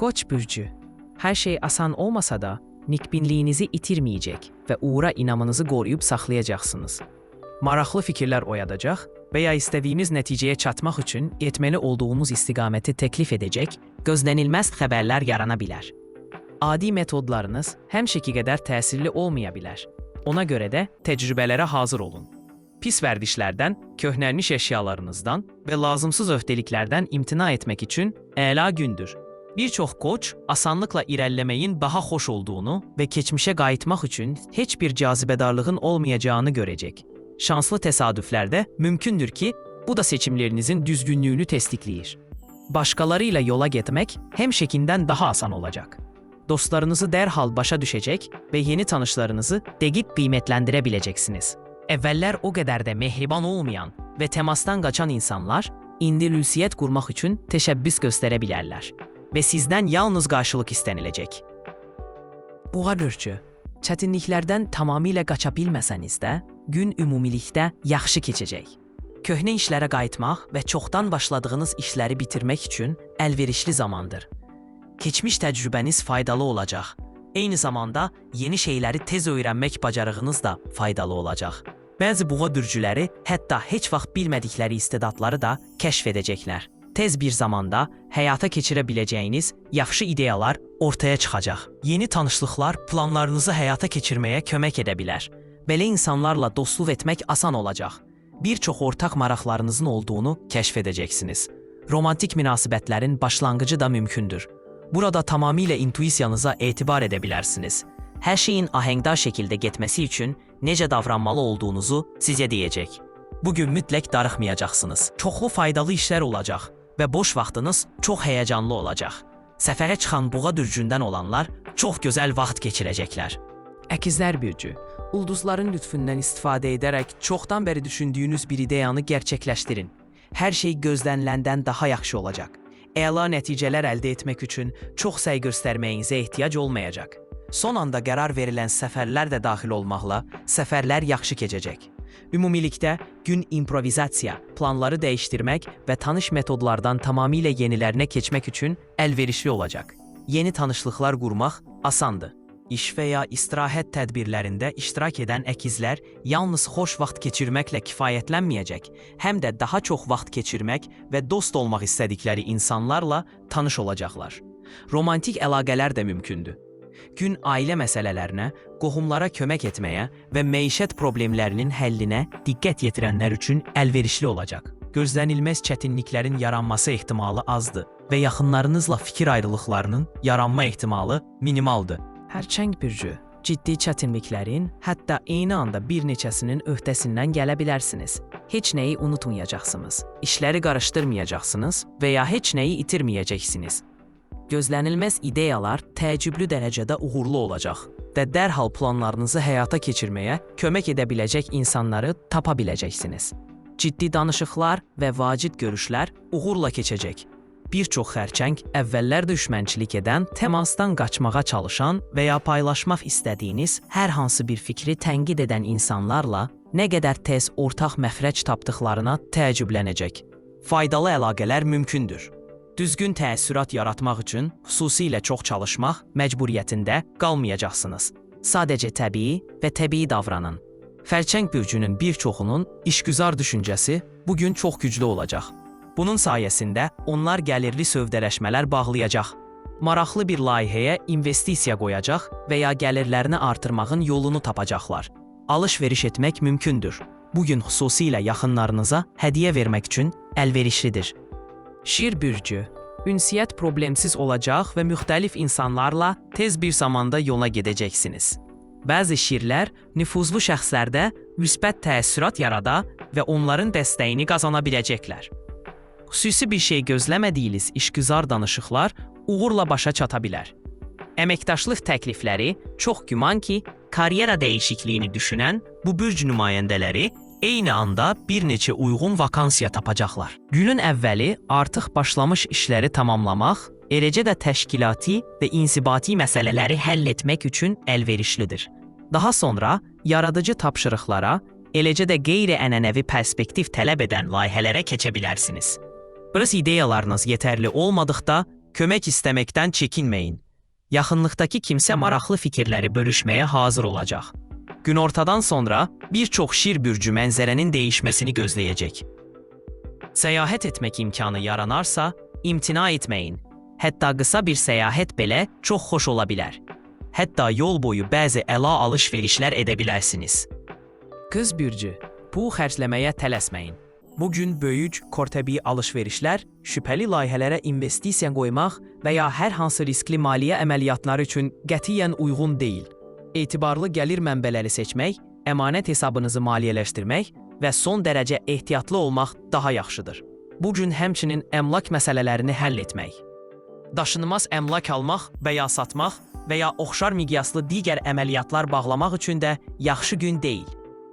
Koç bürcü, her şey asan olmasa da nikbinliğinizi itirmeyecek ve uğra inamınızı qoruyub saxlayacaqsınız. Maraqlı fikirlər oyadacaq və ya istədiyiniz nəticəyə çatmaq üçün etməli olduğunuz istiqaməti təklif edəcək, gözlənilməz xəbərlər yarana bilər. Adi metodlarınız həmişəki qədər təsirli olmaya bilər. Ona görə də təcrübələrə hazır olun. Pis vərdişlərdən, köhnəlmiş əşyalarınızdan və lazımsız öhdəliklərdən imtina etmək üçün əla gündür. Bir çox qoç asanlıqla irəliləməyin daha xoş olduğunu və keçmişə qayıtmaq üçün heç bir cazibədarlığın olmayacağını görəcək. Şanslı təsadüflərdə mümkündür ki, bu da seçimlərinizin düzgünlüyünü təsdiqləyir. Başqaları ilə yola getmək həmişəkindən daha asan olacaq. Dostlarınızı dərhal başa düşəcək və yeni tanışlarınızı dəqiq qiymətləndirə biləcəksiniz. Əvvəllər o qədər də mehriban olmayan və təmasdan qaçan insanlar indi ünsiyyət qurmaq üçün təşəbbüs göstərə bilərlər və sizdən yalnız qarşılıq istəniləcək. Boğa bürcü, çətinliklərdən tamamilə qaça bilməsəniz də, gün ümumilikdə yaxşı keçəcək. Köhnə işlərə qayıtmaq və çoxdan başladığınız işləri bitirmək üçün əlverişli zamandır. Keçmiş təcrübəniz faydalı olacaq. Eyni zamanda yeni şeyləri tez öyrənmək bacarığınız da faydalı olacaq. Bəzi boğa bürcüləri hətta heç vaxt bilmədikləri istedadları da kəşf edəcəklər. Tez bir zamanda həyata keçirə biləcəyiniz yaxşı ideyalar ortaya çıxacaq. Yeni tanışlıqlar planlarınızı həyata keçirməyə kömək edə bilər. Belə insanlarla dostluq etmək asan olacaq. Bir çox ortaq maraqlarınızın olduğunu kəşf edəcəksiniz. Romantik münasibətlərin başlanğıcı da mümkündür. Burada tamamilə intuisiyanıza etibar edə bilərsiniz. Hər şeyin ahəngdar şəkildə getməsi üçün necə davranmalı olduğunuzu sizə deyəcək. Bugün mütləq darıxmayacaqsınız. Çoxlu faydalı işlər olacaq və boş vaxtınız çox həyəcanlı olacaq. Səfərə çıxan boğa bürcündən olanlar çox gözəl vaxt keçirəcəklər. Əkizlər bürcü, ulduzların lütfündən istifadə edərək çoxdan bəri düşündüyünüz bir ideyanı gerçəkləşdirin. Hər şey gözləniləndən daha yaxşı olacaq. Əla nəticələr əldə etmək üçün çox səy göstərməyinizə ehtiyac olmayacaq. Son anda qərar verilən səfərlər də daxil olmaqla səfərlər yaxşı keçəcək. Ümumilikdə gün improvizasiya, planları dəyişdirmək və tanış metodlardan tamamilə yenilərinə keçmək üçün əlverişli olacaq. Yeni tanışlıqlar qurmaq asandır. İş və ya istirahət tədbirlərində iştirak edən əkizlər yalnız xoş vaxt keçirməklə kifayətlənməyəcək, həm də daha çox vaxt keçirmək və dost olmaq istədikləri insanlarla tanış olacaqlar. Romantik əlaqələr də mümkündür. Gün ailə məsələlərinə, qohumlara kömək etməyə və məişət problemlərinin həllinə diqqət yetirənlər üçün əlverişli olacaq. Gözlənilməz çətinliklərin yaranması ehtimalı azdır və yaxınlarınızla fikir ayrılıqlarının yaranma ehtimalı minimaldır. Hərçəng bürcü, ciddi çətinliklərin, hətta eyni anda bir neçəsinin öhdəsindən gələ bilərsiniz. Heç nəyi unutmayacaqsınız, işləri qarışdırmayacaqsınız və ya heç nəyi itirməyəcəksiniz. Gözlənilməz ideyalar təəccüblü dərəcədə uğurlu olacaq və dərhal planlarınızı həyata keçirməyə kömək edə biləcək insanları tapa biləcəksiniz. Ciddi danışıqlar və vacib görüşlər uğurla keçəcək. Bir çox xərçəng əvvəllər düşmənçilik edən, təmasdan qaçmağa çalışan və ya paylaşmaq istədiyiniz hər hansı bir fikri tənqid edən insanlarla nə qədər tez ortaq məxrəc tapdıqlarına təəccüblənəcək. Faydalı əlaqələr mümkündür. Düzgün təəssürat yaratmaq üçün xüsusilə çox çalışmaq məcburiyyətində qalmayacaqsınız. Sadəcə təbii və təbii davranın. Xərçəng bürcünün bir çoxunun işgüzar düşüncəsi bugün çox güclü olacaq. Bunun sayəsində onlar gəlirli sövdələşmələr bağlayacaq. Maraqlı bir layihəyə investisiya qoyacaq və ya gəlirlərini artırmağın yolunu tapacaqlar. Alış-veriş etmək mümkündür. Bugün xüsusilə yaxınlarınıza hədiyyə vermək üçün əlverişlidir. Şir bürcü, ünsiyyət problemsiz olacaq və müxtəlif insanlarla tez bir zamanda yola gedəcəksiniz. Bəzi şirlər nüfuzlu şəxslərdə müsbət təəssürat yarada və onların dəstəyini qazana biləcəklər. Xüsusi bir şey gözləmədiyiniz işgüzar danışıqlar uğurla başa çata bilər. Əməkdaşlıq təklifləri çox güman ki, karyera dəyişikliyini düşünən bu bürc nümayəndələri eyni anda bir neçə uyğun vakansiya tapacaqlar. Günün əvvəli artıq başlamış işləri tamamlamaq, eləcə də təşkilati və insibati məsələləri həll etmək üçün əlverişlidir. Daha sonra yaradıcı tapşırıqlara, eləcə də qeyri-ənənəvi perspektiv tələb edən layihələrə keçə bilərsiniz. Biraz ideyalarınız yetərli olmadıqda Kömək istəməkdən çəkinməyin. Yaxınlıqdakı kimsə maraqlı fikirləri bölüşməyə hazır olacaq. Günortadan sonra bir çox şir bürcü mənzərənin dəyişməsini gözləyəcək. Səyahət etmək imkanı yaranarsa, imtina etməyin. Hətta qısa bir səyahət belə çox xoş ola bilər. Hətta yol boyu bəzi əla alış-verişlər edə bilərsiniz. Qız bürcü, pul xərcləməyə tələsməyin. Bugün böyük, kortəbii alış-verişlər, şübhəli layihələrə investisiya qoymaq və ya hər hansı riskli maliyyə əməliyyatları üçün qətiyyən uyğun deyil. Etibarlı gəlir mənbələri seçmək, əmanət hesabınızı maliyyələşdirmək və son dərəcə ehtiyatlı olmaq daha yaxşıdır. Bugün həmçinin əmlak məsələlərini həll etmək. Daşınmaz əmlak almaq və ya satmaq və ya oxşar miqyaslı digər əməliyyatlar bağlamaq üçün də yaxşı gün deyil.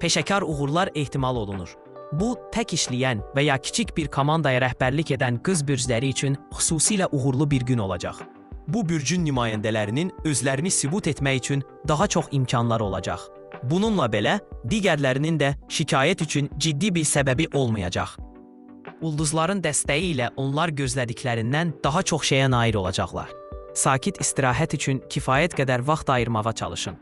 Peşəkar uğurlar ehtimal olunur. Bu, tək işləyən və ya kiçik bir komandaya rəhbərlik edən qız bürcləri üçün xüsusilə uğurlu bir gün olacaq. Bu bürcün nümayəndələrinin özlərini sübut etmək üçün daha çox imkanları olacaq. Bununla belə, digərlərinin də şikayət üçün ciddi bir səbəbi olmayacaq. Ulduzların dəstəyi ilə onlar gözlədiklərindən daha çox şeyə nail olacaqlar. Sakit istirahət üçün kifayət qədər vaxt ayırmağa çalışın.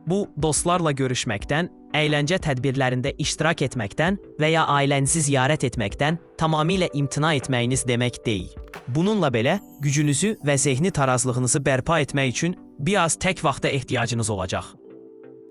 Bu, dostlarla görüşməkdən, əyləncə tədbirlərində iştirak etməkdən və ya ailənizi ziyarət etməkdən tamamilə imtina etməyiniz demək deyil. Bununla belə, gücünüzü və zehni tarazlığınızı bərpa etmək üçün biraz tək vaxta ehtiyacınız olacaq.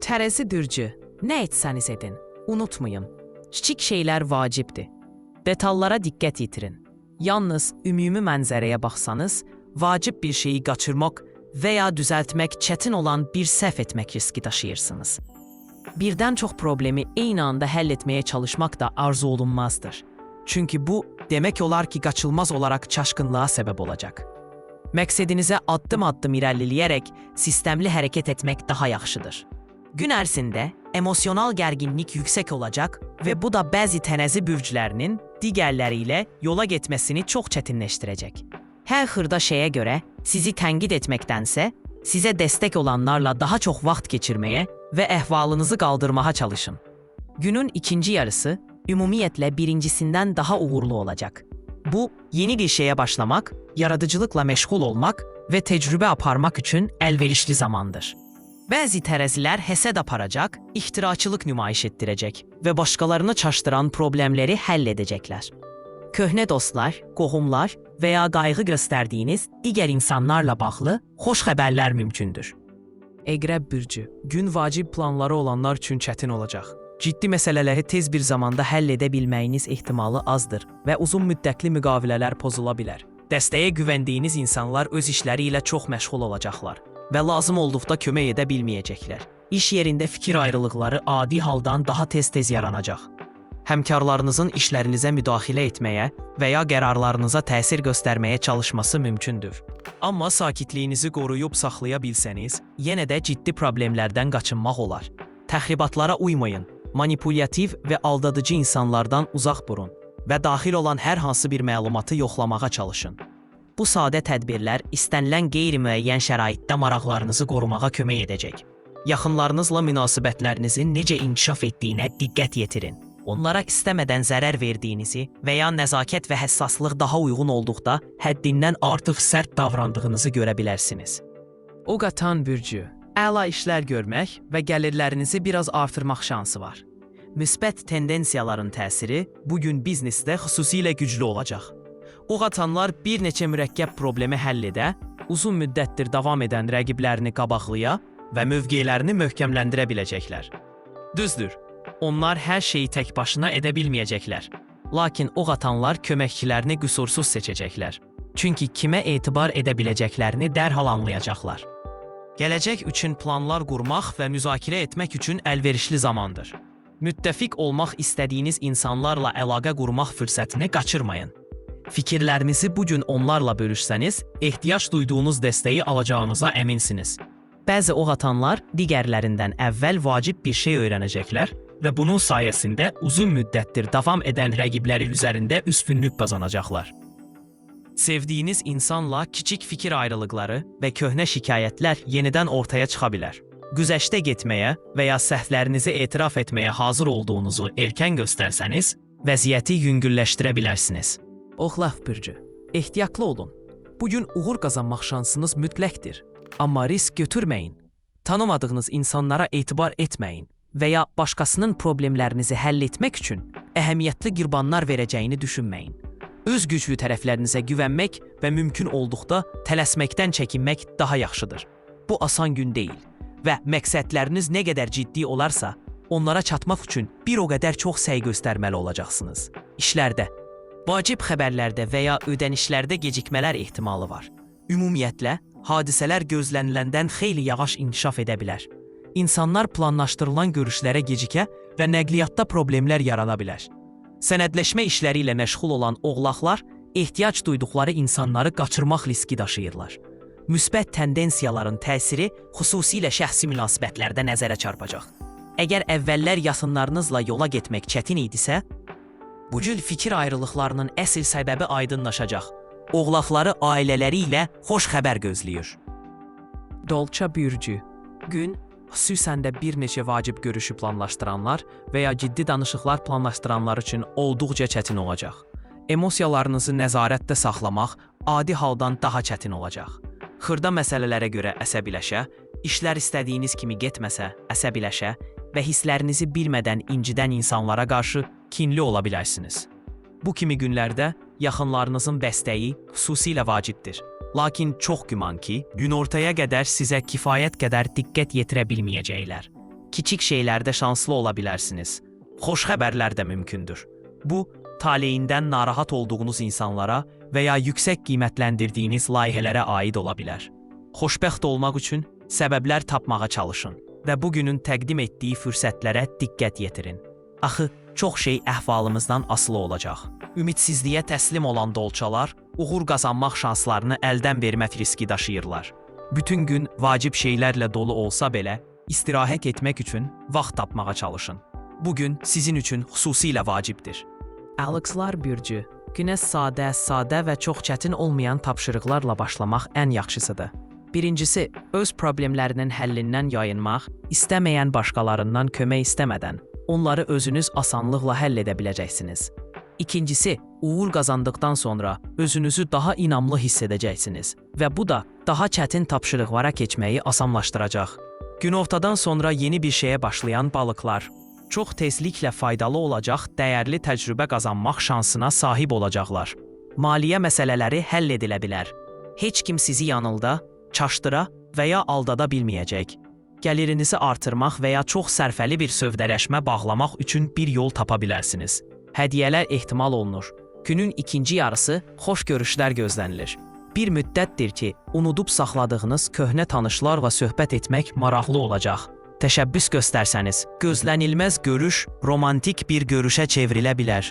Tərəzi bürcü, nə etsəniz edin, unutmayın. Kiçik şeylər vacibdir. Detallara diqqət yetirin. Yalnız ümumi mənzərəyə baxsanız, vacib bir şeyi qaçırmaq və ya düzəltmək çətin olan bir səhv etmək riski daşıyırsınız. Birdən çox problemi eyni anda həll etməyə çalışmaq da arzu olunmazdır. Çünki bu, demək olar ki, qaçılmaz olaraq çaşqınlığa səbəb olacaq. Məqsədinizə addım-addım irəliləyərək sistemli hərəkət etmək daha yaxşıdır. Gün ərzində emosional gərginlik yüksək olacaq və bu da bəzi tərəzi bürclərinin digərləri ilə yola getməsini çox çətinləşdirəcək. Hər xırda şeyə görə sizi tənqid etməkdənsə, sizə dəstək olanlarla daha çox vaxt keçirməyə və əhvalınızı qaldırmağa çalışın. Günün ikinci yarısı ümumiyyətlə birincisindən daha uğurlu olacaq. Bu, yeni bir şeyə başlamaq, yaradıcılıqla məşğul olmaq və təcrübə aparmaq üçün əlverişli zamandır. Bəzi tərəzilər həsəd aparacaq, ixtiraçılıq nümayiş etdirəcək və başqalarını çaşdıran problemləri həll edəcəklər. Köhnə dostlar, qohumlar və ya qayğı göstərdiyiniz digər insanlarla bağlı xoş xəbərlər mümkündür. Əqrəb bürcü, gün vacib planları olanlar üçün çətin olacaq. Ciddi məsələləri tez bir zamanda həll edə bilməyiniz ehtimalı azdır və uzun müddətli müqavilələr pozula bilər. Dəstəyə güvəndiyiniz insanlar öz işləri ilə çox məşğul olacaqlar və lazım olduqda kömək edə bilməyəcəklər. İş yerində fikir ayrılıqları adi haldan daha tez-tez yaranacaq. Həmkarlarınızın işlərinizə müdaxilə etməyə və ya qərarlarınıza təsir göstərməyə çalışması mümkündür. Amma sakitliyinizi qoruyub saxlaya bilsəniz, yenə də ciddi problemlərdən qaçınmaq olar. Təxribatlara uymayın, manipulyativ və aldadıcı insanlardan uzaq durun və daxil olan hər hansı bir məlumatı yoxlamağa çalışın. Bu sadə tədbirlər istənilən qeyri-müəyyən şəraitdə maraqlarınızı qorumağa kömək edəcək. Yaxınlarınızla münasibətlərinizin necə inkişaf etdiyinə diqqət yetirin. Onlara istəmədən zərər verdiyinizi və ya nəzakət və həssaslıq daha uyğun olduqda həddindən artıq sərt davrandığınızı görə bilərsiniz. Oqatan bürcü, əla işlər görmək və gəlirlərinizi biraz artırmaq şansı var. Müsbət tendensiyaların təsiri bugün biznesdə xüsusilə güclü olacaq. Oqatanlar bir neçə mürəkkəb problemi həll edə, uzun müddətdir davam edən rəqiblərini qabaqlaya və mövqelərini möhkəmləndirə biləcəklər. Düzdür, onlar hər şeyi tək başına edə bilməyəcəklər. Lakin oqatanlar köməkçilərini qüsursuz seçəcəklər. Çünki kimə etibar edə biləcəklərini dərhal anlayacaqlar. Gələcək üçün planlar qurmaq və müzakirə etmək üçün əlverişli zamandır. Müttəfiq olmaq istədiyiniz insanlarla əlaqə qurmaq fürsətini qaçırmayın. Fikirlərinizi bugün onlarla bölüşsəniz, ehtiyac duyduğunuz dəstəyi alacağınıza əminsiniz. Bəzi oqatanlar digərlərindən əvvəl vacib bir şey öyrənəcəklər və bunun sayəsində uzun müddətdir davam edən rəqibləri üzərində üstünlük qazanacaqlar. Sevdiyiniz insanla kiçik fikir ayrılıqları və köhnə şikayətlər yenidən ortaya çıxa bilər. Güzəştə getməyə və ya səhvlərinizi etiraf etməyə hazır olduğunuzu erkən göstərsəniz, vəziyyəti yüngülləşdirə bilərsiniz. Oğlaq bürcü, ehtiyatlı olun. Bugün uğur qazanmaq şansınız mütləqdir. Amma risk götürməyin. Tanımadığınız insanlara etibar etməyin və ya başqasının problemlərinizi həll etmək üçün əhəmiyyətli qurbanlar verəcəyini düşünməyin. Öz güclü tərəflərinizə güvənmək və mümkün olduqda tələsməkdən çəkinmək daha yaxşıdır. Bu asan gün deyil və məqsədləriniz nə qədər ciddi olarsa, onlara çatmaq üçün bir o qədər çox səy göstərməli olacaqsınız. İşlərdə, vacib xəbərlərdə və ya ödənişlərdə gecikmələr ehtimalı var. Ümumiyyətlə, hadisələr gözləniləndən xeyli yavaş inkişaf edə bilər. İnsanlar planlaşdırılan görüşlərə gecikə və nəqliyyatda problemlər yarana bilər. Sənədləşmə işləri ilə məşğul olan oğlaqlar ehtiyac duyduqları insanları qaçırmaq riski daşıyırlar. Müsbət tendensiyaların təsiri xüsusilə şəxsi münasibətlərdə nəzərə çarpacaq. Əgər əvvəllər yaxınlarınızla yola getmək çətin idisə, bu cür fikir ayrılıqlarının əsl səbəbi aydınlaşacaq. Oğlaqları ailələri ilə xoş xəbər gözləyir. Dolça bürcü. Gün, xüsusən də bir neçə vacib görüşü planlaşdıranlar və ya ciddi danışıqlar planlaşdıranlar üçün olduqca çətin olacaq. Emosiyalarınızı nəzarətdə saxlamaq adi haldan daha çətin olacaq. Xırda məsələlərə görə əsəbiləşə, işlər istədiyiniz kimi getməsə əsəbiləşə və hisslərinizi bilmədən incidən insanlara qarşı kinli ola bilərsiniz. Bu kimi günlərdə yaxınlarınızın dəstəyi xüsusilə vacibdir. Lakin çox güman ki, günortaya qədər sizə kifayət qədər diqqət yetirə bilməyəcəklər. Kiçik şeylərdə şanslı ola bilərsiniz. Xoş xəbərlər də mümkündür. Bu, taleyindən narahat olduğunuz insanlara və ya yüksək qiymətləndirdiyiniz layihələrə aid ola bilər. Xoşbəxt olmaq üçün səbəblər tapmağa çalışın və bugünün təqdim etdiyi fürsətlərə diqqət yetirin. Axı, çox şey əhvalımızdan asılı olacaq. Ümidsizliyə təslim olan dolçalar uğur qazanmaq şanslarını əldən vermək riski daşıyırlar. Bütün gün vacib şeylərlə dolu olsa belə, istirahət etmək üçün vaxt tapmağa çalışın. Bugün sizin üçün xüsusilə vacibdir. Alekslar bürcü. Günə sadə və çox çətin olmayan tapşırıqlarla başlamaq ən yaxşısıdır. Birincisi, öz problemlərinin həllindən yayınmaq, istəməyən başqalarından kömək istəmədən, onları özünüz asanlıqla həll edə biləcəksiniz. İkincisi, uğur qazandıqdan sonra özünüzü daha inamlı hiss edəcəksiniz və bu da daha çətin tapşırıqlara keçməyi asanlaşdıracaq. Günortadan sonra yeni bir şeyə başlayan balıqlar çox tezliklə faydalı olacaq dəyərli təcrübə qazanmaq şansına sahib olacaqlar. Maliyyə məsələləri həll edilə bilər. Heç kim sizi yanılda, çaşdıra və ya aldada bilməyəcək. Gəlirinizi artırmaq və ya çox sərfəli bir sövdələşmə bağlamaq üçün bir yol tapa bilərsiniz. Hədiyyələr ehtimal olunur. Günün ikinci yarısı xoş görüşlər gözlənilir. Bir müddətdir ki, unudub saxladığınız köhnə tanışlarla söhbət etmək maraqlı olacaq. Təşəbbüs göstərsəniz, gözlənilməz görüş romantik bir görüşə çevrilə bilər.